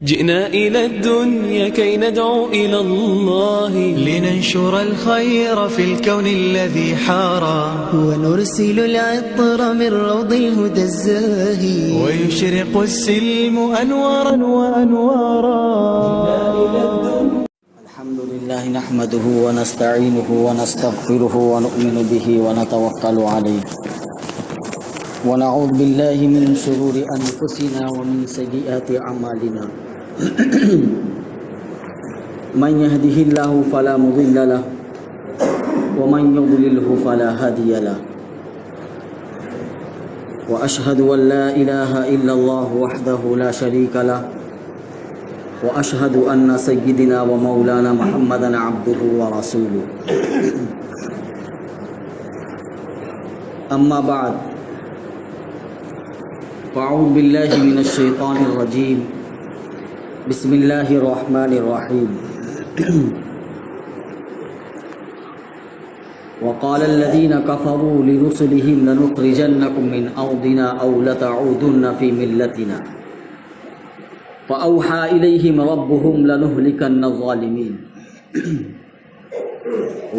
جئنا إلى الدنيا كي ندعو إلى الله لننشر الخير في الكون الذي حارى ونرسل العطر من روض الهدى الزاهي ويشرق السلم أنوارا وأنوارا. الحمد لله نحمده ونستعينه ونستغفره ونؤمن به ونتوكل عليه ونعوذ بالله من شرور أنفسنا ومن سيئات أعمالنا. من يهده الله فلا مضل له ومن يضلله فلا هادي له وأشهد أن لا إله إلا الله وحده لا شريك له وأشهد أن سيدنا ومولانا محمدا عبده ورسوله. أما بعد فأعوذ بالله من الشيطان الرجيم. بسم الله الرحمن الرحيم. وقال الذين كفروا لرسلهم لنخرجنكم من أرضنا أو لتعودن في ملتنا فأوحى إليهم ربهم لنهلكن الظالمين.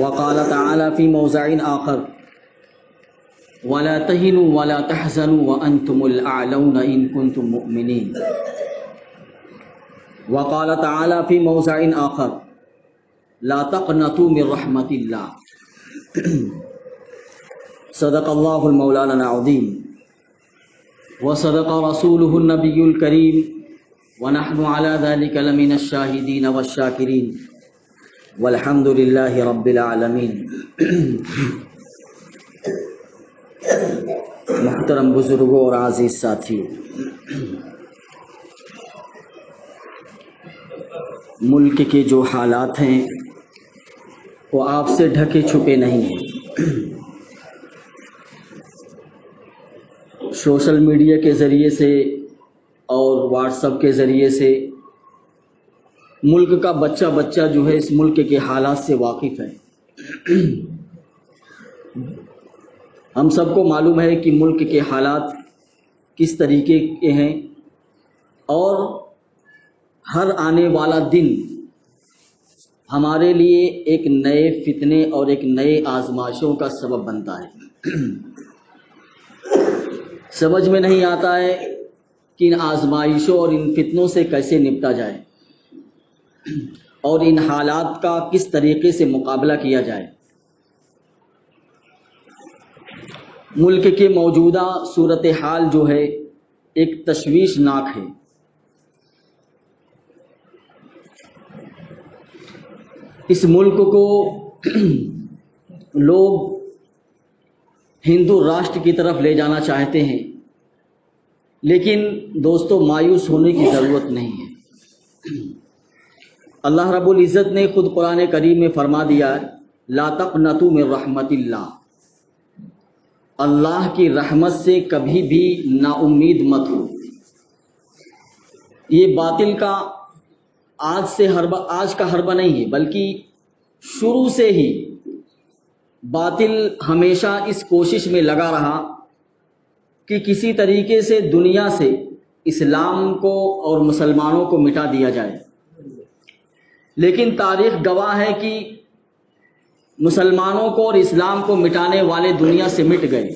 وقال تعالى في موضع آخر ولا تهنوا ولا تحزنوا وأنتم الأعلون إن كنتم مؤمنين. وقال تعالى في موضع آخر لا تقنطوا من رحمة الله. صدق الله المولانا العظيم وصدق رسوله النبي الكريم ونحن على ذلك لمن الشاهدين والشاكرين والحمد لله رب العالمين. محترم بزرگوں اور عزیز ساتھیوں، ملک کے جو حالات ہیں وہ آپ سے ڈھکے چھپے نہیں ہیں. سوشل میڈیا کے ذریعے سے اور واٹس ایپ کے ذریعے سے ملک کا بچہ بچہ جو ہے اس ملک کے حالات سے واقف ہے. ہم سب کو معلوم ہے کہ ملک کے حالات کس طریقے کے ہیں اور ہر آنے والا دن ہمارے لیے ایک نئے فتنے اور ایک نئے آزمائشوں کا سبب بنتا ہے. سمجھ میں نہیں آتا ہے کہ ان آزمائشوں اور ان فتنوں سے کیسے نپٹا جائے اور ان حالات کا کس طریقے سے مقابلہ کیا جائے. ملک کے موجودہ صورتحال جو ہے ایک تشویشناک ہے. اس ملک کو لوگ ہندو راشٹر کی طرف لے جانا چاہتے ہیں، لیکن دوستو مایوس ہونے کی ضرورت نہیں ہے. اللہ رب العزت نے خود قرآن کریم میں فرما دیا لا تقنطوا من رحمت اللہ. اللہ کی رحمت سے کبھی بھی نا امید مت ہو. یہ باطل کا آج کا حربہ نہیں ہے، بلکہ شروع سے ہی باطل ہمیشہ اس کوشش میں لگا رہا کہ کسی طریقے سے دنیا سے اسلام کو اور مسلمانوں کو مٹا دیا جائے. لیکن تاریخ گواہ ہے کہ مسلمانوں کو اور اسلام کو مٹانے والے دنیا سے مٹ گئے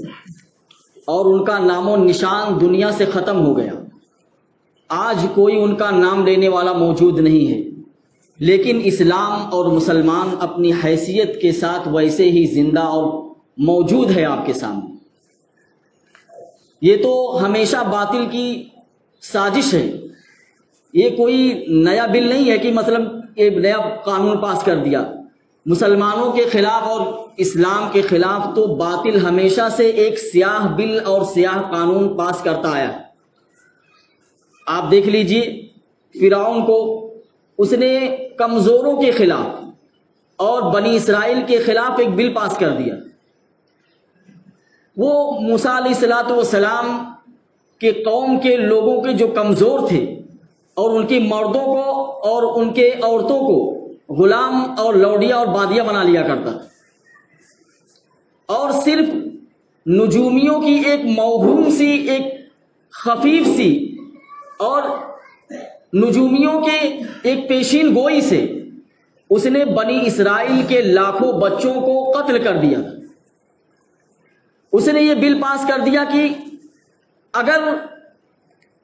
اور ان کا نام و نشان دنیا سے ختم ہو گیا. آج کوئی ان کا نام لینے والا موجود نہیں ہے، لیکن اسلام اور مسلمان اپنی حیثیت کے ساتھ ویسے ہی زندہ اور موجود ہے آپ کے سامنے. یہ تو ہمیشہ باطل کی سازش ہے. یہ کوئی نیا بل نہیں ہے کہ مثلا ایک نیا قانون پاس کر دیا. مسلمانوں کے خلاف اور اسلام کے خلاف تو باطل ہمیشہ سے ایک سیاہ بل اور سیاہ قانون پاس کرتا آیا. آپ دیکھ لیجئے فرعون کو اس نے کمزوروں کے خلاف اور بنی اسرائیل کے خلاف ایک بل پاس کر دیا. وہ موسیٰ علیہ السلام کے قوم کے لوگوں کے جو کمزور تھے اور ان کے مردوں کو اور ان کے عورتوں کو غلام اور لوڈیا اور بادیا بنا لیا کرتا تھا، اور صرف نجومیوں کی ایک موہوم سی ایک خفیف سی اور نجومیوں کے ایک پیشین گوئی سے اس نے بنی اسرائیل کے لاکھوں بچوں کو قتل کر دیا. اس نے یہ بل پاس کر دیا کہ اگر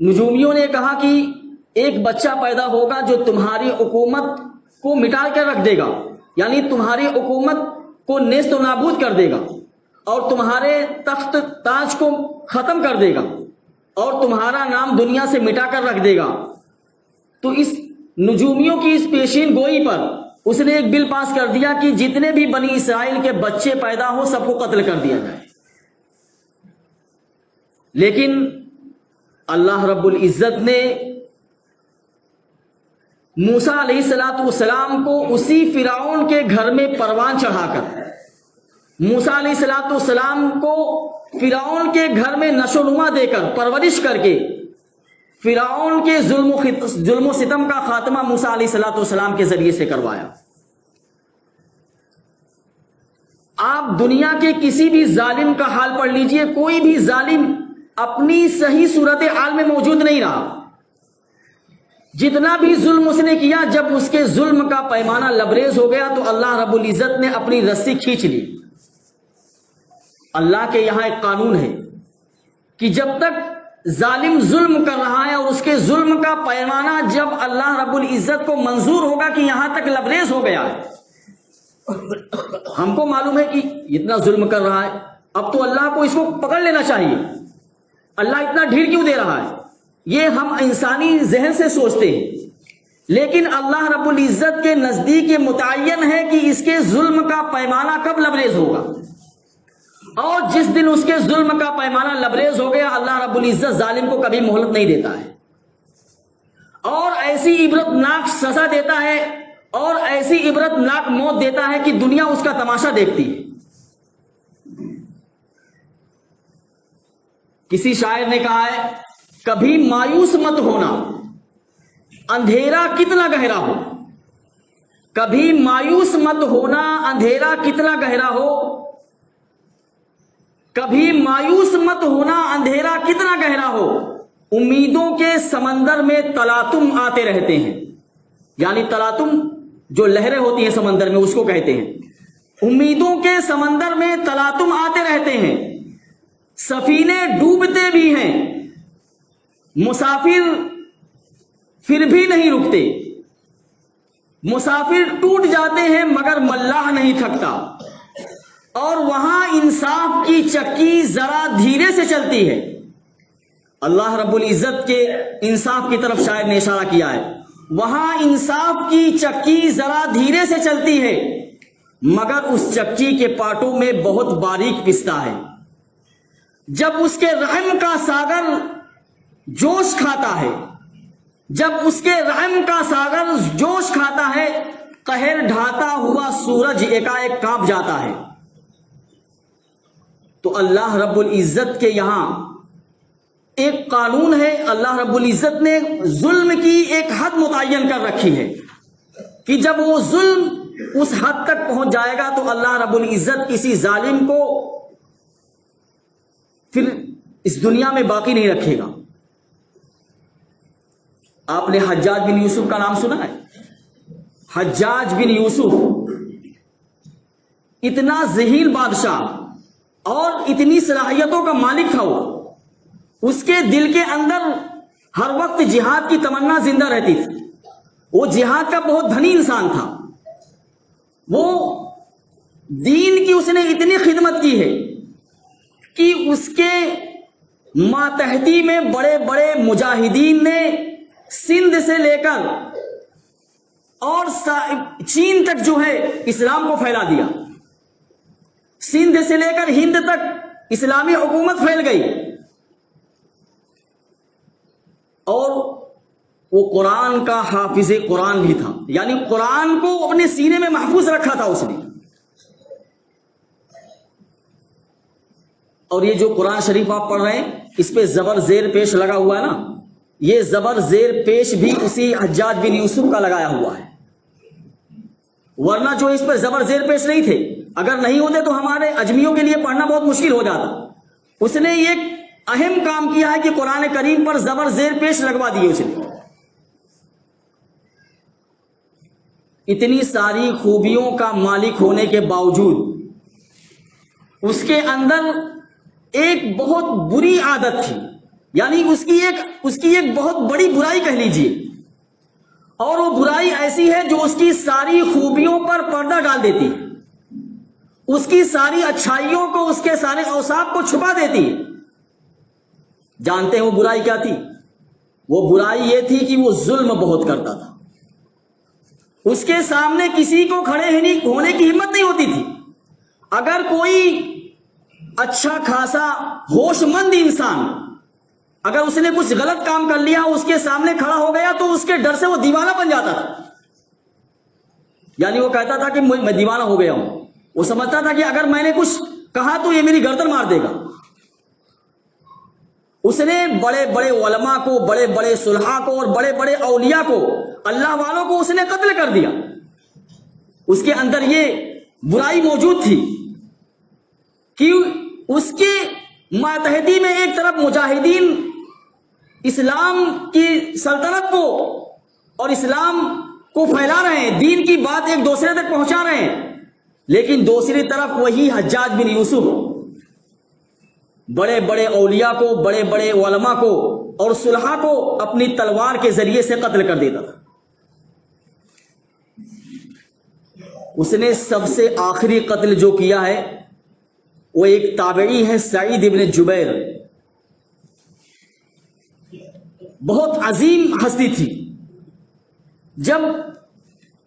نجومیوں نے کہا کہ ایک بچہ پیدا ہوگا جو تمہاری حکومت کو مٹا کر رکھ دے گا، یعنی تمہاری حکومت کو نیست و نابود کر دے گا اور تمہارے تخت تاج کو ختم کر دے گا اور تمہارا نام دنیا سے مٹا کر رکھ دے گا، تو اس نجومیوں کی اس پیشین گوئی پر اس نے ایک بل پاس کر دیا کہ جتنے بھی بنی اسرائیل کے بچے پیدا ہو سب کو قتل کر دیا جائے. لیکن اللہ رب العزت نے موسیٰ علیہ السلام کو اسی فرعون کے گھر میں پروان چڑھا کر، موسیٰ علیہ السلام کو فرعون کے گھر میں نشو نما دے کر، پرورش کر کے فرعون کے ظلم و ستم کا خاتمہ موسیٰ علیہ السلام کے ذریعے سے کروایا. آپ دنیا کے کسی بھی ظالم کا حال پڑھ لیجئے، کوئی بھی ظالم اپنی صحیح صورت حال میں موجود نہیں رہا. جتنا بھی ظلم اس نے کیا، جب اس کے ظلم کا پیمانہ لبریز ہو گیا تو اللہ رب العزت نے اپنی رسی کھینچ لی. اللہ کے یہاں ایک قانون ہے کہ جب تک ظالم ظلم کر رہا ہے اور اس کے ظلم کا پیمانہ جب اللہ رب العزت کو منظور ہوگا کہ یہاں تک لبریز ہو گیا ہے، ہم کو معلوم ہے کہ اتنا ظلم کر رہا ہے، اب تو اللہ کو اس کو پکڑ لینا چاہیے، اللہ اتنا ڈھیل کیوں دے رہا ہے، یہ ہم انسانی ذہن سے سوچتے ہیں. لیکن اللہ رب العزت کے نزدیک یہ متعین ہے کہ اس کے ظلم کا پیمانہ کب لبریز ہوگا، اور جس دن اس کے ظلم کا پیمانہ لبریز ہو گیا اللہ رب العزت ظالم کو کبھی مہلت نہیں دیتا ہے اور ایسی عبرت ناک سزا دیتا ہے اور ایسی عبرت ناک موت دیتا ہے کہ دنیا اس کا تماشا دیکھتی ہے. کسی شاعر نے کہا ہے، کبھی مایوس مت ہونا اندھیرا کتنا گہرا ہو، کبھی مایوس مت ہونا اندھیرا کتنا گہرا ہو، کبھی مایوس مت ہونا اندھیرا کتنا گہرا ہو، امیدوں کے سمندر میں تلاطم آتے رہتے ہیں. یعنی تلاطم جو لہریں ہوتی ہیں سمندر میں اس کو کہتے ہیں. امیدوں کے سمندر میں تلاطم آتے رہتے ہیں، سفینے ڈوبتے بھی ہیں، مسافر پھر بھی نہیں رکتے، مسافر ٹوٹ جاتے ہیں مگر ملاح نہیں تھکتا، اور وہاں انصاف کی چکی ذرا دھیرے سے چلتی ہے. اللہ رب العزت کے انصاف کی طرف شاعر نے اشارہ کیا ہے، وہاں انصاف کی چکی ذرا دھیرے سے چلتی ہے مگر اس چکی کے پارٹوں میں بہت باریک پستا ہے. جب اس کے رحم کا ساگر جوش کھاتا ہے، جب اس کے رحم کا ساگر جوش کھاتا ہے، قہر ڈھاتا ہوا سورج ایکائک کانپ جاتا ہے. تو اللہ رب العزت کے یہاں ایک قانون ہے، اللہ رب العزت نے ظلم کی ایک حد متعین کر رکھی ہے کہ جب وہ ظلم اس حد تک پہنچ جائے گا تو اللہ رب العزت کسی ظالم کو پھر اس دنیا میں باقی نہیں رکھے گا. آپ نے حجاج بن یوسف کا نام سنا ہے؟ حجاج بن یوسف اتنا ذہین بادشاہ اور اتنی صلاحیتوں کا مالک تھا، اس کے دل کے اندر ہر وقت جہاد کی تمنا زندہ رہتی تھی. وہ جہاد کا بہت دھنی انسان تھا، وہ دین کی اس نے اتنی خدمت کی ہے کہ اس کے ماتحتی میں بڑے بڑے مجاہدین نے سندھ سے لے کر اور چین تک جو ہے اسلام کو پھیلا دیا. سندھ سے لے کر ہند تک اسلامی حکومت پھیل گئی، اور وہ قرآن کا حافظ قرآن بھی تھا، یعنی قرآن کو اپنے سینے میں محفوظ رکھا تھا اس نے. اور یہ جو قرآن شریف آپ پڑھ رہے ہیں اس پہ زبر زیر پیش لگا ہوا ہے نا، یہ زبر زیر پیش بھی اسی حجاج بن یوسف کا لگایا ہوا ہے، ورنہ جو اس پہ زبر زیر پیش نہیں تھے، اگر نہیں ہوتے تو ہمارے اجمیوں کے لیے پڑھنا بہت مشکل ہو جاتا. اس نے ایک اہم کام کیا ہے کہ قرآن کریم پر زبر زیر پیش لگوا دیے اس نے. اتنی ساری خوبیوں کا مالک ہونے کے باوجود اس کے اندر ایک بہت بری عادت تھی، یعنی اس کی ایک بہت بڑی برائی کہہ لیجیے، اور وہ برائی ایسی ہے جو اس کی ساری خوبیوں پر پردہ ڈال دیتی ہے، اس کی ساری اچھائیوں کو، اس کے سارے اوصاف کو چھپا دیتی ہے۔ جانتے ہیں وہ برائی کیا تھی؟ وہ برائی یہ تھی کہ وہ ظلم بہت کرتا تھا۔ اس کے سامنے کسی کو کھڑے ہونے کی ہمت نہیں ہوتی تھی۔ اگر کوئی اچھا خاصا ہوش مند انسان اگر اس نے کچھ غلط کام کر لیا، اس کے سامنے کھڑا ہو گیا، تو اس کے ڈر سے وہ دیوانہ بن جاتا تھا۔ یعنی وہ کہتا تھا کہ میں دیوانہ ہو گیا ہوں۔ وہ سمجھتا تھا کہ اگر میں نے کچھ کہا تو یہ میری گردن مار دے گا۔ اس نے بڑے بڑے علماء کو، بڑے بڑے صلحاء کو اور بڑے بڑے اولیاء کو، اللہ والوں کو اس نے قتل کر دیا۔ اس کے اندر یہ برائی موجود تھی کہ اس کے ماتحتی میں ایک طرف مجاہدین اسلام کی سلطنت کو اور اسلام کو پھیلا رہے ہیں، دین کی بات ایک دوسرے تک پہنچا رہے ہیں، لیکن دوسری طرف وہی حجاج بن یوسف بڑے بڑے اولیاء کو، بڑے بڑے علماء کو اور صلحاء کو اپنی تلوار کے ذریعے سے قتل کر دیتا تھا۔ اس نے سب سے آخری قتل جو کیا ہے وہ ایک تابعی ہے، سعید ابن جبیر، بہت عظیم ہستی تھی۔ جب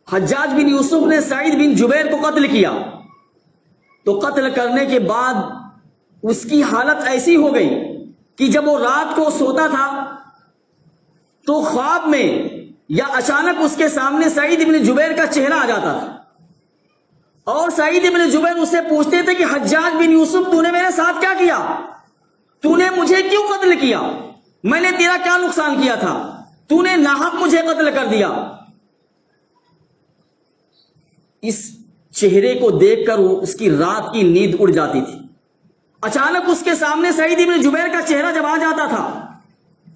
حجاج بن یوسف نے سعید بن جبیر کو قتل کیا تو قتل کرنے کے بعد اس کی حالت ایسی ہو گئی کہ جب وہ رات کو سوتا تھا تو خواب میں یا اچانک اس کے سامنے سعید بن جبیر کا چہرہ آ جاتا تھا، اور سعید بن جبیر اس سے پوچھتے تھے کہ حجاج بن یوسف تو نے میرے ساتھ کیا کیا؟ تو نے مجھے کیوں قتل کیا؟ میں نے تیرا کیا نقصان کیا تھا؟ تو نے ناحق مجھے قتل کر دیا۔ اس چہرے کو دیکھ کر اس کی رات کی نیند اڑ جاتی تھی۔ اچانک اس کے سامنے سعید بن جبیر کا چہرہ جب آ جاتا تھا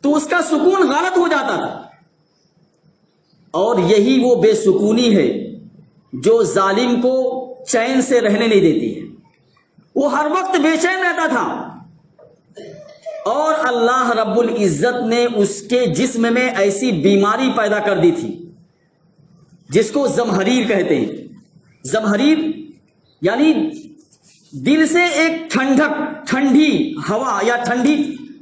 تو اس کا سکون غلط ہو جاتا تھا، اور یہی وہ بے سکونی ہے جو ظالم کو چین سے رہنے نہیں دیتی ہے۔ وہ ہر وقت بے چین رہتا تھا، اور اللہ رب العزت نے اس کے جسم میں ایسی بیماری پیدا کر دی تھی جس کو زمہریر کہتے ہیں۔ زمہریر یعنی دل سے ایک ٹھنڈی ہوا یا ٹھنڈی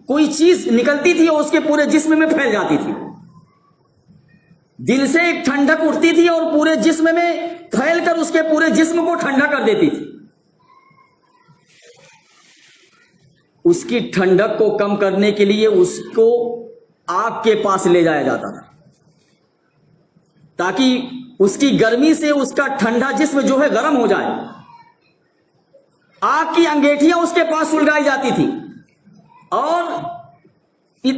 کوئی چیز نکلتی تھی اور اس کے پورے جسم میں پھیل جاتی تھی۔ دل سے ایک ٹھنڈک اٹھتی تھی اور پورے جسم میں پھیل کر اس کے پورے جسم کو ٹھنڈا کر دیتی تھی۔ اس کی ٹھنڈک کو کم کرنے کے لیے اس کو آگ کے پاس لے جایا جاتا تھا تاکہ اس کی گرمی سے اس کا ٹھنڈا جسم جو ہے گرم ہو جائے۔ آگ کی انگیٹھیاں اس کے پاس سلگائی جاتی تھی، اور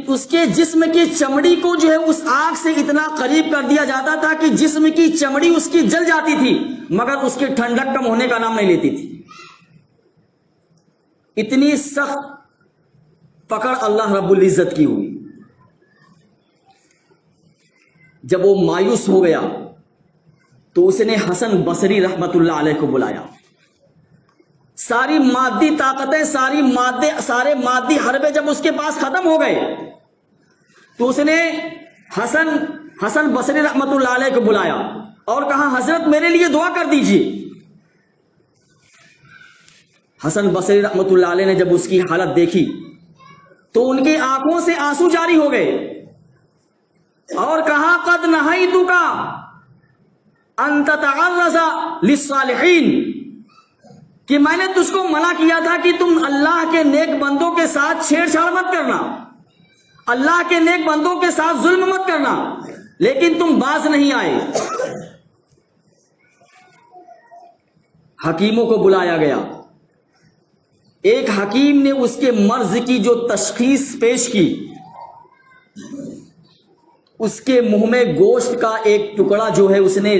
اس کے جسم کی چمڑی کو جو ہے اس آگ سے اتنا قریب کر دیا جاتا تھا کہ جسم کی چمڑی اس کی جل جاتی تھی، مگر اس کی ٹھنڈک کم ہونے کا نام نہیں لیتی تھی۔ اتنی سخت پکڑ اللہ رب العزت کی ہوئی۔ جب وہ مایوس ہو گیا تو اس نے حسن بصری رحمت اللہ علیہ کو بلایا۔ ساری مادی طاقتیں، سارے مادی حربے جب اس کے پاس ختم ہو گئے تو اس نے حسن بصری رحمت اللہ علیہ کو بلایا اور کہا حضرت میرے لیے دعا کر دیجئے۔ حسن بصری رحمت اللہ علیہ نے جب اس کی حالت دیکھی تو ان کی آنکھوں سے آنسو جاری ہو گئے اور کہا قد نہیتک ان تتعرض للصالحین، کہ میں نے تجھ کو منع کیا تھا کہ تم اللہ کے نیک بندوں کے ساتھ چھیڑ چھاڑ مت کرنا، اللہ کے نیک بندوں کے ساتھ ظلم مت کرنا، لیکن تم باز نہیں آئے۔ حکیموں کو بلایا گیا۔ ایک حکیم نے اس کے مرض کی جو تشخیص پیش کی، اس کے منہ میں گوشت کا ایک ٹکڑا جو ہے اس نے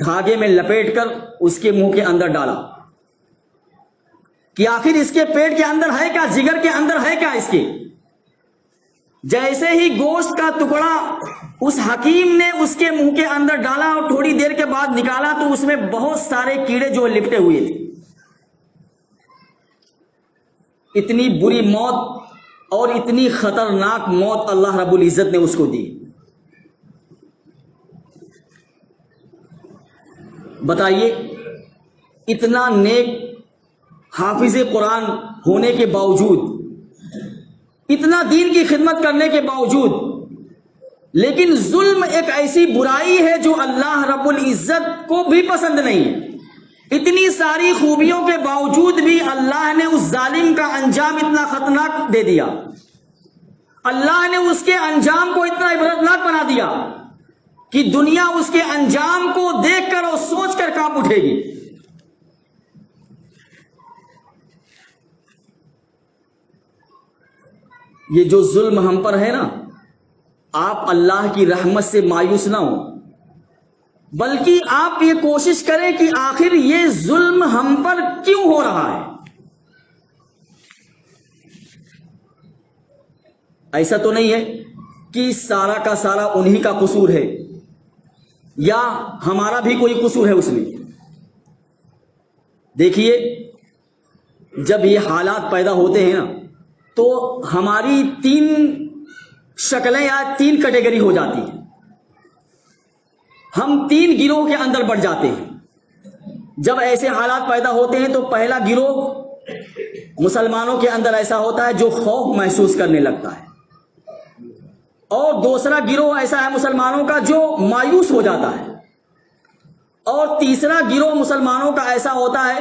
دھاگے میں لپیٹ کر اس کے منہ کے اندر ڈالا کہ آخر اس کے پیٹ کے اندر ہے کیا، جگر کے اندر ہے کیا اس کے۔ جیسے ہی گوشت کا ٹکڑا اس حکیم نے اس کے منہ کے اندر ڈالا اور تھوڑی دیر کے بعد نکالا تو اس میں بہت سارے کیڑے جو لپٹے ہوئے تھے. اتنی بری موت اور اتنی خطرناک موت اللہ رب العزت نے اس کو دی. بتائیے اتنا نیک حافظ قرآن ہونے کے باوجود, اتنا دین کی خدمت کرنے کے باوجود, لیکن ظلم ایک ایسی برائی ہے جو اللہ رب العزت کو بھی پسند نہیں ہے. اتنی ساری خوبیوں کے باوجود بھی اللہ نے اس ظالم کا انجام اتنا خطرناک دے دیا. اللہ نے اس کے انجام کو اتنا عبرتناک بنا دیا کہ دنیا اس کے انجام کو دیکھ کر اور سوچ کر کانپ اٹھے گی. یہ جو ظلم ہم پر ہے نا, آپ اللہ کی رحمت سے مایوس نہ ہو, بلکہ آپ یہ کوشش کریں کہ آخر یہ ظلم ہم پر کیوں ہو رہا ہے. ایسا تو نہیں ہے کہ سارا کا سارا انہی کا قصور ہے یا ہمارا بھی کوئی قصور ہے اس میں. دیکھیے جب یہ حالات پیدا ہوتے ہیں نا تو ہماری 3 شکلیں یا 3 کیٹیگری ہو جاتی ہیں. ہم 3 گروہ کے اندر بڑھ جاتے ہیں. جب ایسے حالات پیدا ہوتے ہیں تو پہلا گروہ مسلمانوں کے اندر ایسا ہوتا ہے جو خوف محسوس کرنے لگتا ہے, اور دوسرا گروہ ایسا ہے مسلمانوں کا جو مایوس ہو جاتا ہے, اور تیسرا گروہ مسلمانوں کا ایسا ہوتا ہے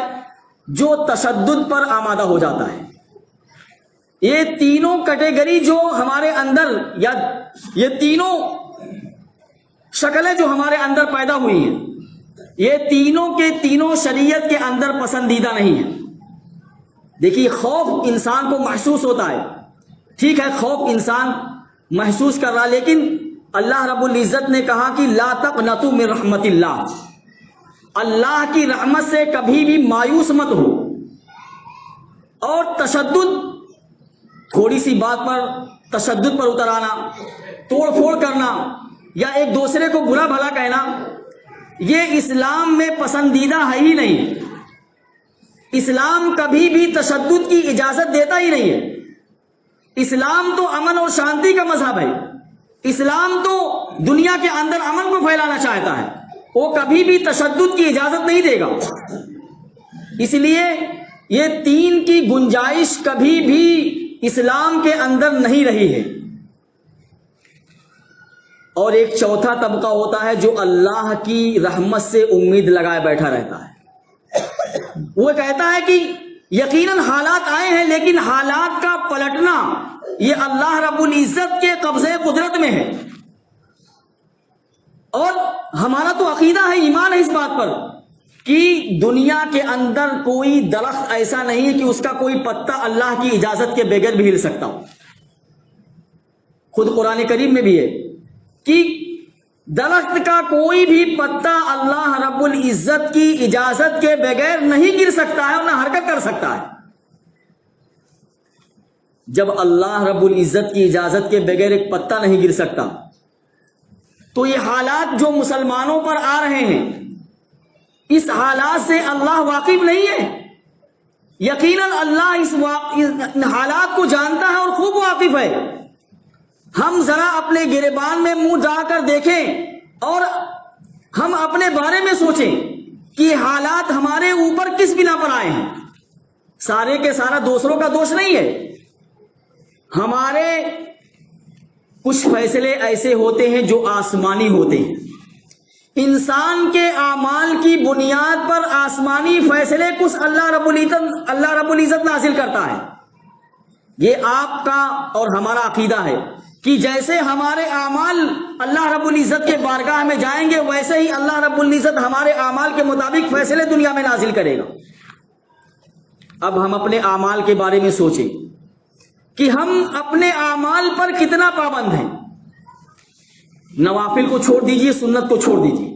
جو تشدد پر آمادہ ہو جاتا ہے. یہ تینوں کیٹیگری جو ہمارے اندر, یا یہ تینوں شکلیں جو ہمارے اندر پیدا ہوئی ہیں, یہ تینوں کے تینوں شریعت کے اندر پسندیدہ نہیں ہیں. دیکھیے خوف انسان کو محسوس ہوتا ہے, ٹھیک ہے خوف انسان محسوس کر رہا, لیکن اللہ رب العزت نے کہا کہ لا تقنطوا من رحمت اللہ, اللہ کی رحمت سے کبھی بھی مایوس مت ہو. اور تشدد, تھوڑی سی بات پر تشدد پر اتر آنا, توڑ پھوڑ کرنا یا ایک دوسرے کو برا بھلا کہنا, یہ اسلام میں پسندیدہ ہے ہی نہیں. اسلام کبھی بھی تشدد کی اجازت دیتا ہی نہیں ہے. اسلام تو امن اور شانتی کا مذہب ہے. اسلام تو دنیا کے اندر امن کو پھیلانا چاہتا ہے, وہ کبھی بھی تشدد کی اجازت نہیں دے گا. اس لیے یہ 3 کی گنجائش کبھی بھی اسلام کے اندر نہیں رہی ہے. اور ایک چوتھا طبقہ ہوتا ہے جو اللہ کی رحمت سے امید لگائے بیٹھا رہتا ہے. وہ کہتا ہے کہ یقیناً حالات آئے ہیں لیکن حالات کا پلٹنا یہ اللہ رب العزت کے قبضے قدرت میں ہے. اور ہمارا تو عقیدہ ہے, ایمان ہے اس بات پر کہ دنیا کے اندر کوئی درخت ایسا نہیں ہے کہ اس کا کوئی پتا اللہ کی اجازت کے بغیر بھی ہل سکتا ہو. خود قرآن کریم میں بھی ہے کہ درخت کا کوئی بھی پتا اللہ رب العزت کی اجازت کے بغیر نہیں گر سکتا ہے اور نہ حرکت کر سکتا ہے. جب اللہ رب العزت کی اجازت کے بغیر ایک پتا نہیں گر سکتا تو یہ حالات جو مسلمانوں پر آ رہے ہیں, اس حالات سے اللہ واقف نہیں ہے. یقیناً اللہ اس حالات کو جانتا ہے اور خوب واقف ہے. ہم ذرا اپنے گریبان میں منہ ڈال کر دیکھیں اور ہم اپنے بارے میں سوچیں کہ حالات ہمارے اوپر کس بنا پر آئے ہیں. سارے کے سارا دوسروں کا دوش نہیں ہے. ہمارے کچھ فیصلے ایسے ہوتے ہیں جو آسمانی ہوتے ہیں. انسان کے اعمال کی بنیاد پر آسمانی فیصلے کچھ اللہ رب العزت نازل کرتا ہے. یہ آپ کا اور ہمارا عقیدہ ہے کہ جیسے ہمارے اعمال اللہ رب العزت کے بارگاہ میں جائیں گے ویسے ہی اللہ رب العزت ہمارے اعمال کے مطابق فیصلے دنیا میں نازل کرے گا. اب ہم اپنے اعمال کے بارے میں سوچیں کہ ہم اپنے اعمال پر کتنا پابند ہیں. نوافل کو چھوڑ دیجئے, سنت کو چھوڑ دیجئے,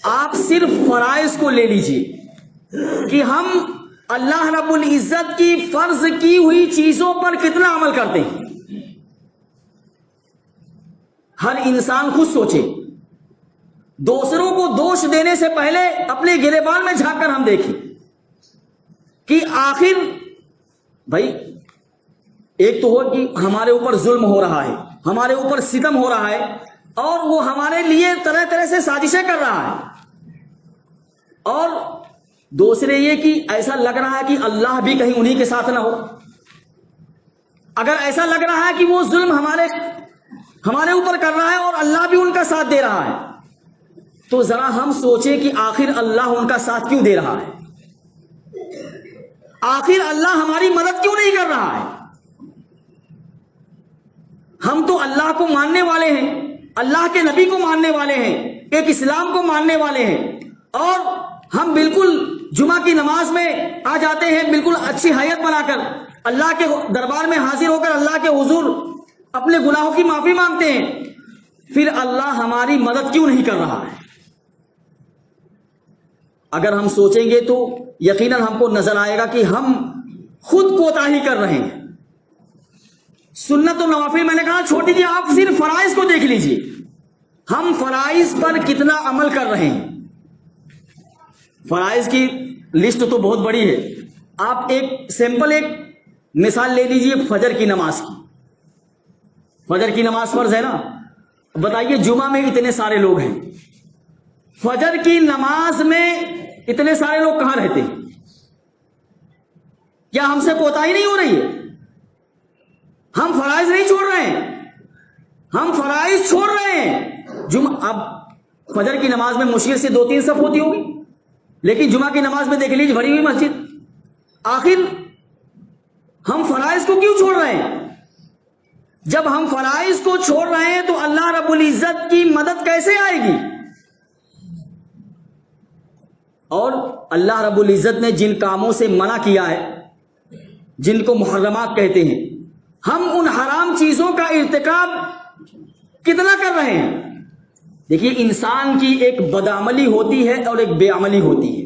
آپ صرف فرائض کو لے لیجئے کہ ہم اللہ رب العزت کی فرض کی ہوئی چیزوں پر کتنا عمل کرتے ہیں. ہر انسان خود سوچے، دوسروں کو دوش دینے سے پہلے اپنے گریبان میں جھانک کر ہم دیکھیں کہ آخر بھائی ایک تو ہو کہ ہمارے اوپر ظلم ہو رہا ہے، ہمارے اوپر ستم ہو رہا ہے، اور وہ ہمارے لیے طرح طرح سے سازشیں کر رہا ہے، اور دوسرے یہ کہ ایسا لگ رہا ہے کہ اللہ بھی کہیں انہی کے ساتھ نہ ہو۔ اگر ایسا لگ رہا ہے کہ وہ ظلم ہمارے اوپر کر رہا ہے اور اللہ بھی ان کا ساتھ دے رہا ہے، تو ذرا ہم سوچیں کہ آخر اللہ ان کا ساتھ کیوں دے رہا ہے؟ آخر اللہ ہماری مدد کیوں نہیں کر رہا ہے؟ ہم تو اللہ کو ماننے والے ہیں، اللہ کے نبی کو ماننے والے ہیں، ایک اسلام کو ماننے والے ہیں، اور ہم بالکل جمعہ کی نماز میں آ جاتے ہیں بالکل اچھی حیت بنا کر، اللہ کے دربار میں حاضر ہو کر اللہ کے حضور اپنے گناہوں کی معافی مانگتے ہیں، پھر اللہ ہماری مدد کیوں نہیں کر رہا ہے؟ اگر ہم سوچیں گے تو یقیناً ہم کو نظر آئے گا کہ ہم خود کوتاہی کر رہے ہیں۔ سنت و نوافل میں نے کہا چھوڑ دیجیے، آپ صرف فرائض کو دیکھ لیجیے، ہم فرائض پر کتنا عمل کر رہے ہیں۔ فرائض کی لسٹ تو بہت بڑی ہے، آپ ایک سیمپل ایک مثال لے لیجیے فجر کی نماز کی۔ فجر کی نماز فرض ہے نا، بتائیے جمعہ میں اتنے سارے لوگ ہیں، فجر کی نماز میں اتنے سارے لوگ کہاں رہتے ہیں؟ کیا ہم سے کوتاہی نہیں ہو رہی ہے؟ ہم فرائض نہیں چھوڑ رہے ہیں، ہم فرائض چھوڑ رہے ہیں۔ جمعہ اب فجر کی نماز میں مشکل سے 2-3 صف ہوتی ہوگی، لیکن جمعہ کی نماز میں دیکھ لیجیے بھری ہوئی مسجد۔ آخر ہم فرائض کو کیوں چھوڑ رہے ہیں؟ جب ہم فرائض کو چھوڑ رہے ہیں تو اللہ رب العزت کی مدد کیسے آئے گی؟ اور اللہ رب العزت نے جن کاموں سے منع کیا ہے، جن کو محرمات کہتے ہیں، ہم ان حرام چیزوں کا ارتکاب کتنا کر رہے ہیں؟ دیکھیے انسان کی ایک بدعملی ہوتی ہے اور ایک بے عملی ہوتی ہے۔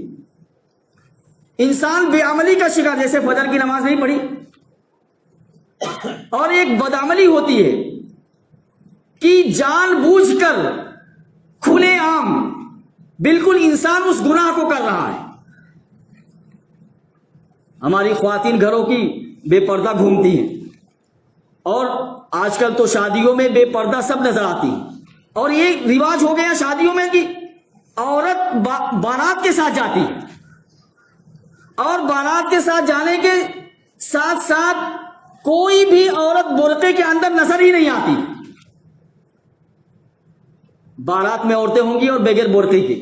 انسان بے عملی کا شکار، جیسے فجر کی نماز نہیں پڑھی، اور ایک بدعملی ہوتی ہے کہ جان بوجھ کر کھلے عام بالکل انسان اس گناہ کو کر رہا ہے۔ ہماری خواتین گھروں کی بے پردہ گھومتی ہیں، اور آج کل تو شادیوں میں بے پردہ سب نظر آتی ہیں، اور یہ رواج ہو گیا شادیوں میں کہ عورت بارات کے ساتھ جاتی ہے، اور بارات کے ساتھ جانے کے ساتھ ساتھ کوئی بھی عورت برقعے کے اندر نظر ہی نہیں آتی۔ بارات میں عورتیں ہوں گی اور بغیر برقعے کے،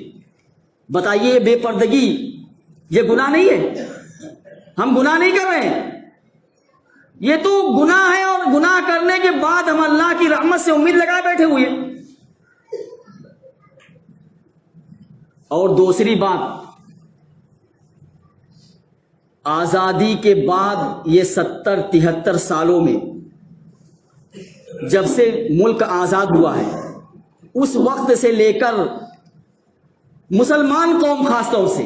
بتائیے بے پردگی یہ گناہ نہیں ہے؟ ہم گناہ نہیں کر رہے ہیں، یہ تو گناہ ہے، اور گناہ کرنے کے بعد ہم اللہ کی رحمت سے امید لگائے بیٹھے ہوئے۔ اور دوسری بات، آزادی کے بعد یہ 70-73 سالوں میں جب سے ملک آزاد ہوا ہے، اس وقت سے لے کر مسلمان قوم خاص طور سے،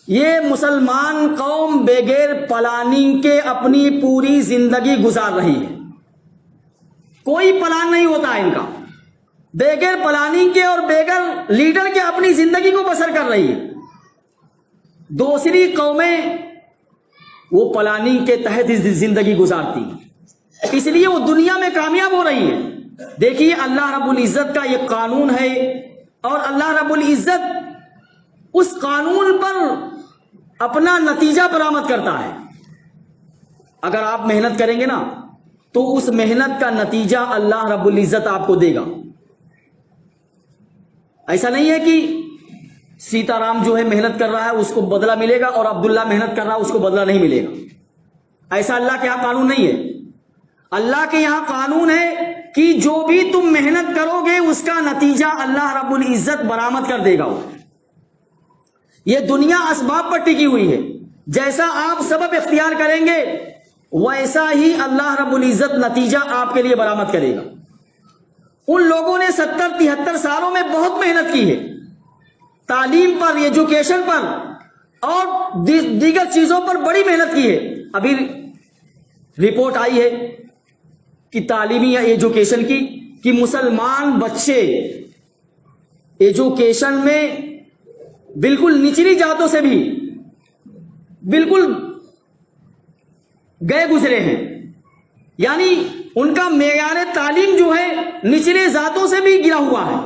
یہ مسلمان قوم بغیر پلاننگ کے اپنی پوری زندگی گزار رہی ہے۔ کوئی پلان نہیں ہوتا ہے ان کا، بغیر پلاننگ کے اور بغیر لیڈر کے اپنی زندگی کو بسر کر رہی ہے۔ دوسری قومیں وہ پلاننگ کے تحت زندگی گزارتی ہیں، اس لیے وہ دنیا میں کامیاب ہو رہی ہے۔ دیکھیے اللہ رب العزت کا یہ قانون ہے، اور اللہ رب العزت اس قانون پر اپنا نتیجہ برآمد کرتا ہے۔ اگر آپ محنت کریں گے نا تو اس محنت کا نتیجہ اللہ رب العزت آپ کو دے گا۔ ایسا نہیں ہے کہ سیتا رام جو ہے محنت کر رہا ہے اس کو بدلہ ملے گا، اور عبداللہ محنت کر رہا ہے اس کو بدلہ نہیں ملے گا۔ ایسا اللہ کے یہاں قانون نہیں ہے۔ اللہ کے یہاں قانون ہے کہ جو بھی تم محنت کرو گے اس کا نتیجہ اللہ رب العزت برآمد کر دے گا۔ یہ دنیا اسباب پر ٹکی ہوئی ہے، جیسا آپ سبب اختیار کریں گے ویسا ہی اللہ رب العزت نتیجہ آپ کے لیے برآمد کرے گا۔ ان لوگوں نے 70-73 سالوں میں بہت محنت کی ہے، تعلیم پر، ایجوکیشن پر اور دیگر چیزوں پر بڑی محنت کی ہے۔ ابھی رپورٹ آئی ہے کہ تعلیمی یا ایجوکیشن کی کہ مسلمان بچے ایجوکیشن میں بالکل نچلی ذاتوں سے بھی بالکل گئے گزرے ہیں، یعنی ان کا معیار تعلیم جو ہے نچلے ذاتوں سے بھی گرا ہوا ہے.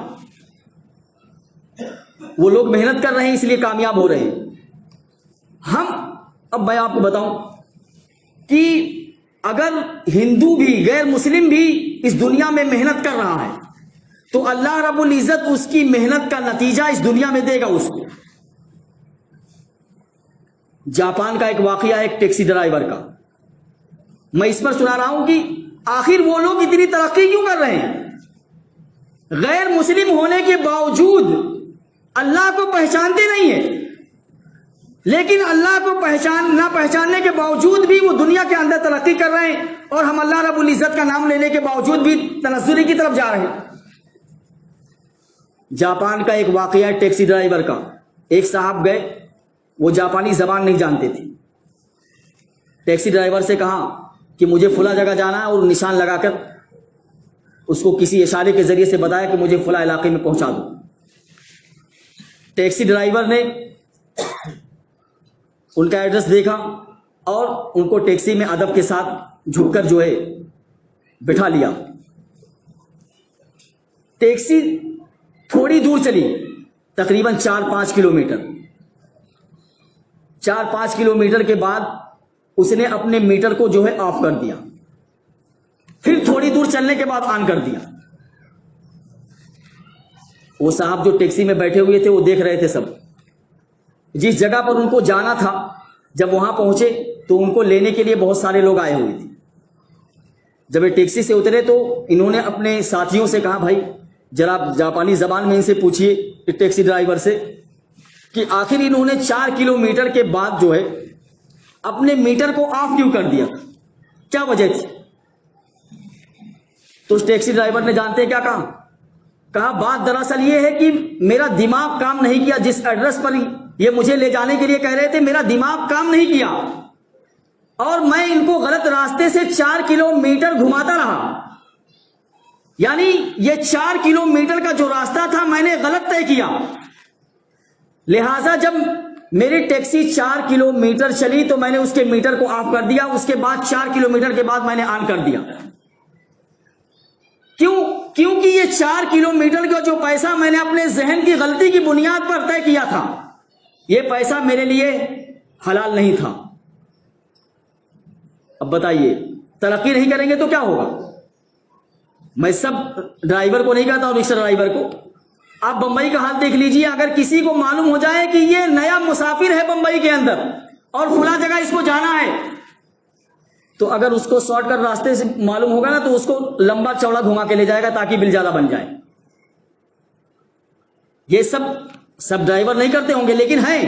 وہ لوگ محنت کر رہے ہیں اس لیے کامیاب ہو رہے ہیں. اب میں آپ کو بتاؤں کہ اگر ہندو بھی غیر مسلم بھی اس دنیا میں محنت کر رہا ہے تو اللہ رب العزت اس کی محنت کا نتیجہ اس دنیا میں دے گا اس کو. جاپان کا ایک واقعہ ہے ایک ٹیکسی ڈرائیور کا، میں اس پر سنا رہا ہوں کہ آخر وہ لوگ اتنی ترقی کیوں کر رہے ہیں؟ غیر مسلم ہونے کے باوجود اللہ کو پہچانتے نہیں ہیں، لیکن اللہ کو نہ پہچاننے کے باوجود بھی وہ دنیا کے اندر ترقی کر رہے ہیں، اور ہم اللہ رب العزت کا نام لینے کے باوجود بھی تنزلی کی طرف جا رہے ہیں. جاپان کا ایک واقعہ ہے ٹیکسی ڈرائیور کا. ایک صاحب گئے، وہ جاپانی زبان نہیں جانتے تھے. ٹیکسی ڈرائیور سے کہا کہ مجھے فلاں جگہ جانا ہے، اور نشان لگا کر اس کو کسی اشارے کے ذریعے سے بتایا کہ مجھے فلاں علاقے میں پہنچا دو. ٹیکسی ڈرائیور نے ان کا ایڈریس دیکھا اور ان کو ٹیکسی میں ادب کے ساتھ جھک کر جو ہے بٹھا لیا. ٹیکسی تھوڑی دور چلی، تقریباً 4-5 کلومیٹر. 4-5 کلومیٹر کے بعد اس نے اپنے میٹر کو جو ہے آف کر دیا، پھر تھوڑی دور چلنے کے بعد آن کر دیا. وہ صاحب جو ٹیکسی میں بیٹھے ہوئے تھے وہ دیکھ رہے تھے سب. جس جگہ پر ان کو جانا تھا جب وہاں پہنچے تو ان کو لینے کے لیے بہت سارے لوگ آئے ہوئے تھے. جب یہ ٹیکسی سے اترے تو انہوں نے اپنے ساتھیوں سے کہا بھائی ذرا جاپانی زبان میں ان سے پوچھئے ٹیکسی ڈرائیور سے کہ آخر انہوں نے 4 کلومیٹر کے بعد جو ہے اپنے میٹر کو آف کیوں کر دیا، کیا وجہ تھی؟ تو اس ٹیکسی ڈرائیور نے جانتے کیا کہا بات دراصل یہ ہے کہ میرا دماغ کام نہیں کیا. جس ایڈریس پر یہ مجھے لے جانے کے لیے کہہ رہے تھے میرا دماغ کام نہیں کیا، اور میں ان کو غلط راستے سے 4 کلومیٹر گھماتا رہا. یعنی یہ 4 کلومیٹر کا جو راستہ تھا میں نے غلط طے کیا. لہذا جب میری ٹیکسی 4 کلومیٹر چلی تو میں نے اس کے میٹر کو آف کر دیا. اس کے بعد 4 کلومیٹر کے بعد میں نے آن کر دیا. کیونکہ یہ 4 کلومیٹر کا جو پیسہ میں نے اپنے ذہن کی غلطی کی بنیاد پر طے کیا تھا، یہ پیسہ میرے لیے حلال نہیں تھا. اب بتائیے ترقی نہیں کریں گے تو کیا ہوگا؟ میں سب ڈرائیور کو نہیں کہتا ہوں، رکشہ ڈرائیور کو. آپ بمبئی کا حال دیکھ لیجئے. اگر کسی کو معلوم ہو جائے کہ یہ نیا مسافر ہے بمبئی کے اندر اور فلاں جگہ اس کو جانا ہے، تو اگر اس کو شارٹ کٹ راستے سے معلوم ہوگا نا تو اس کو لمبا چوڑا گھما کے لے جائے گا تاکہ بل زیادہ بن جائے. یہ سب ڈرائیور نہیں کرتے ہوں گے لیکن ہیں.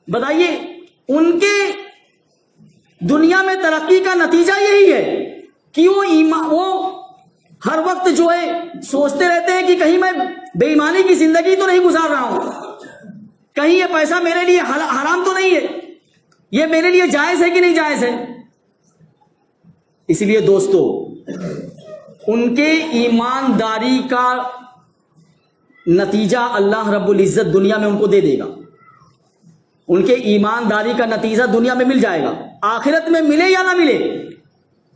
بتائیے ان کے دنیا میں ترقی کا نتیجہ یہی ہے کہ وہ ہر وقت جو ہے سوچتے رہتے ہیں کہ کہیں میں بے ایمانی کی زندگی تو نہیں گزار رہا ہوں، کہیں یہ پیسہ میرے لیے حرام تو نہیں ہے، یہ میرے لیے جائز ہے کہ نہیں جائز ہے. اس لیے دوستو ان کے ایمانداری کا نتیجہ اللہ رب العزت دنیا میں ان کو دے دے گا. ان کے ایمانداری کا نتیجہ دنیا میں مل جائے گا. آخرت میں ملے یا نہ ملے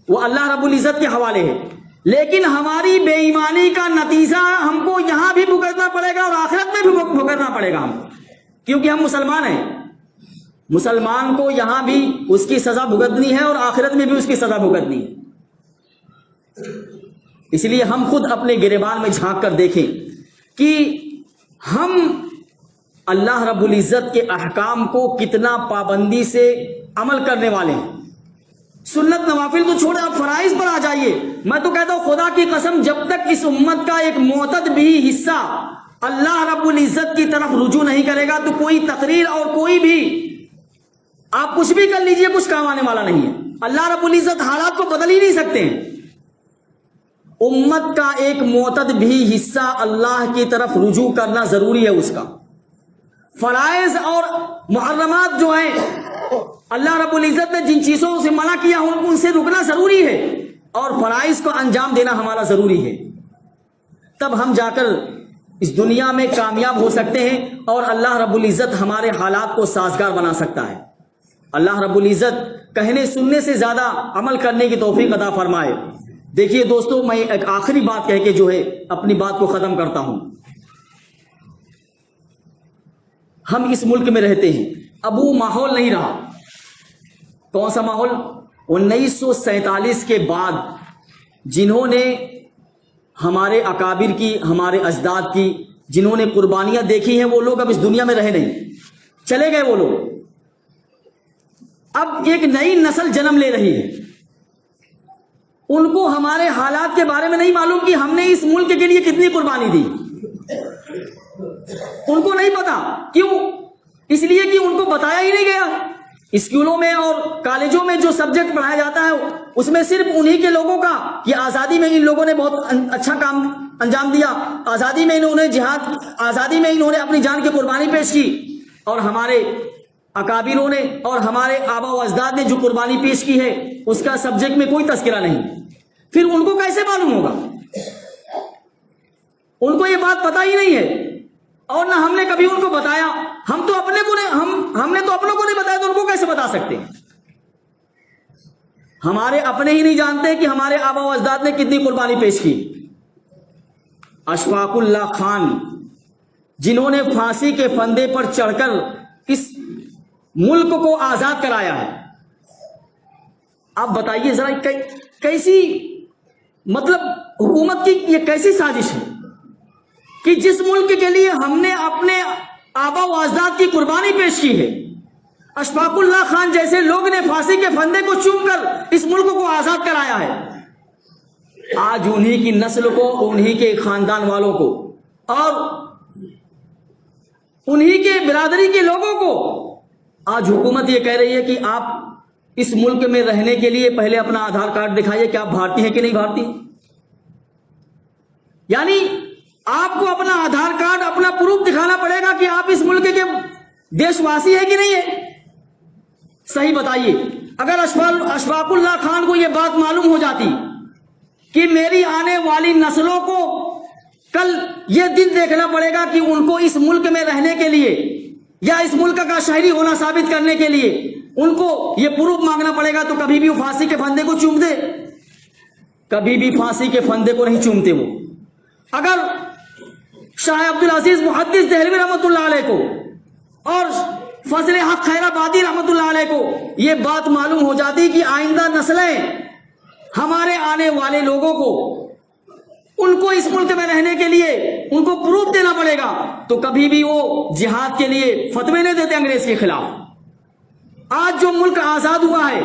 وہ اللہ رب العزت کے حوالے ہے، لیکن ہماری بے ایمانی کا نتیجہ ہم کو یہاں بھی بھگتنا پڑے گا اور آخرت میں بھی بھگتنا پڑے گا ہم کو، کیونکہ ہم مسلمان ہیں. مسلمان کو یہاں بھی اس کی سزا بھگتنی ہے اور آخرت میں بھی اس کی سزا بھگتنی ہے. اس لیے ہم خود اپنے گریبان میں جھانک کر دیکھیں کہ ہم اللہ رب العزت کے احکام کو کتنا پابندی سے عمل کرنے والے ہیں. سنت نوافل تو چھوڑے آپ فرائض پر آ جائیے. میں تو کہتا ہوں خدا کی قسم جب تک اس امت کا ایک معتد بھی حصہ اللہ رب العزت کی طرف رجوع نہیں کرے گا تو کوئی تقریر اور کوئی بھی آپ کچھ بھی کر لیجئے کچھ کام آنے والا نہیں ہے. اللہ رب العزت حالات کو بدل ہی نہیں سکتے ہیں. امت کا ایک معتد بھی حصہ اللہ کی طرف رجوع کرنا ضروری ہے. اس کا فرائض اور محرمات جو ہیں اللہ رب العزت نے جن چیزوں سے منع کیا ان سے رکنا ضروری ہے. اور فرائض کو انجام دینا ہمارا ضروری ہے، تب ہم جا کر اس دنیا میں کامیاب ہو سکتے ہیں اور اللہ رب العزت ہمارے حالات کو سازگار بنا سکتا ہے۔ اللہ رب العزت کہنے سننے سے زیادہ عمل کرنے کی توفیق عطا فرمائے۔ دیکھیے دوستو، میں ایک آخری بات کہہ کے جو ہے اپنی بات کو ختم کرتا ہوں۔ ہم اس ملک میں رہتے ہیں، اب وہ ماحول نہیں رہا۔ کون سا ماحول؟ 1947 کے بعد جنہوں نے ہمارے اکابر کی، ہمارے اجداد کی، جنہوں نے قربانیاں دیکھی ہیں، وہ لوگ اب اس دنیا میں رہے نہیں، چلے گئے وہ لوگ۔ اب ایک نئی نسل جنم لے رہی ہے، ان کو ہمارے حالات کے بارے میں نہیں معلوم کہ ہم نے اس ملک کے لیے کتنی قربانی دی، ان کو نہیں پتا۔ کیوں؟ اس لیے کہ ان کو بتایا ہی نہیں گیا۔ اسکولوں میں اور کالجوں میں جو سبجیکٹ پڑھایا جاتا ہے اس میں صرف انہی کے لوگوں کا کہ آزادی میں ان لوگوں نے بہت اچھا کام انجام دیا، آزادی میں انہوں نے جہاد، آزادی میں انہوں نے اپنی جان کی قربانی پیش کی، اور ہمارے اکابروں نے اور ہمارے آبا و اجداد نے جو قربانی پیش کی ہے اس کا سبجیکٹ میں کوئی تذکرہ نہیں۔ پھر ان کو کیسے معلوم ہوگا؟ ان کو یہ بات پتہ ہی نہیں ہے، اور نہ ہم نے کبھی ان کو بتایا۔ ہم تو اپنے کو نہیں، ہم نے تو اپنوں کو نہیں بتایا، تو ان کو کیسے بتا سکتے ہیں؟ ہمارے اپنے ہی نہیں جانتے کہ ہمارے آبا و اجداد نے کتنی قربانی پیش کی۔ اشفاق اللہ خان، جنہوں نے پھانسی کے پھندے پر چڑھ کر اس ملک کو آزاد کرایا ہے، آپ بتائیے ذرا کیسی، مطلب حکومت کی یہ کیسی سازش ہے کہ جس ملک کے لیے ہم نے اپنے آبا و اجداد کی قربانی پیش کی ہے، اشفاق اللہ خان جیسے لوگ نے پھانسی کے پھندے کو چوم کر اس ملک کو آزاد کرایا ہے۔ آج انہی کی نسل کو، انہی کے خاندان والوں کو اور انہی کے برادری کے لوگوں کو آج حکومت یہ کہہ رہی ہے کہ آپ اس ملک میں رہنے کے لیے پہلے اپنا آدھار کارڈ دکھائیے کہ آپ بھارتی ہیں کہ نہیں بھارتی۔ یعنی آپ کو اپنا آدھار کارڈ، اپنا پروف دکھانا پڑے گا کہ آپ اس ملک کے دیش واسی ہے کہ نہیں ہے۔ صحیح بتائیے، اگر اشفاق اللہ خان کو یہ بات معلوم ہو جاتی کہ میری آنے والی نسلوں کو کل یہ دن دیکھنا پڑے گا کہ ان کو اس ملک میں رہنے کے لیے یا اس ملک کا شہری ہونا ثابت کرنے کے لیے ان کو یہ پروف مانگنا پڑے گا، تو کبھی بھی وہ پھانسی کے پھندے کو چوم دے؟ کبھی بھی پھانسی کے پھندے کو نہیں چومتے وہ۔ اگر شاہ عبدالعزیز محدث دہلوی رحمۃ اللہ علیہ کو اور فضل حق خیر آبادی رحمۃ اللہ علیہ کو یہ بات معلوم ہو جاتی کہ آئندہ نسلیں، ہمارے آنے والے لوگوں کو، ان کو اس ملک میں رہنے کے لیے ان کو پروف دینا پڑے گا، تو کبھی بھی وہ جہاد کے لیے فتوے نہیں دیتے انگریز کے خلاف۔ آج جو ملک آزاد ہوا ہے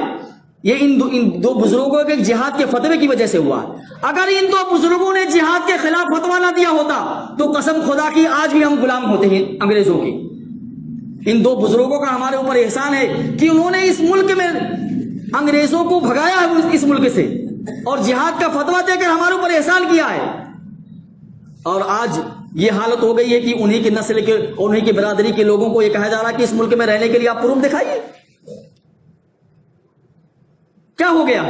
یہ ان دو بزرگوں کے جہاد کے فتوے کی وجہ سے ہوا ہے۔ اگر ان دو بزرگوں نے جہاد کے خلاف فتویٰ نہ دیا ہوتا تو قسم خدا کی آج بھی ہم غلام ہوتے ہیں انگریزوں کے۔ ان دو بزرگوں کا ہمارے اوپر احسان ہے کہ انہوں نے اس ملک میں انگریزوں کو بھگایا ہے اس ملک سے، اور جہاد کا فتویٰ دے کر ہمارے اوپر احسان کیا ہے۔ اور آج یہ حالت ہو گئی ہے کہ انہی کی نسل کے، انہی کی برادری کے لوگوں کو یہ کہا جا رہا ہے کہ اس ملک میں رہنے کے لیے آپ پروف دکھائیے۔ کیا ہو گیا؟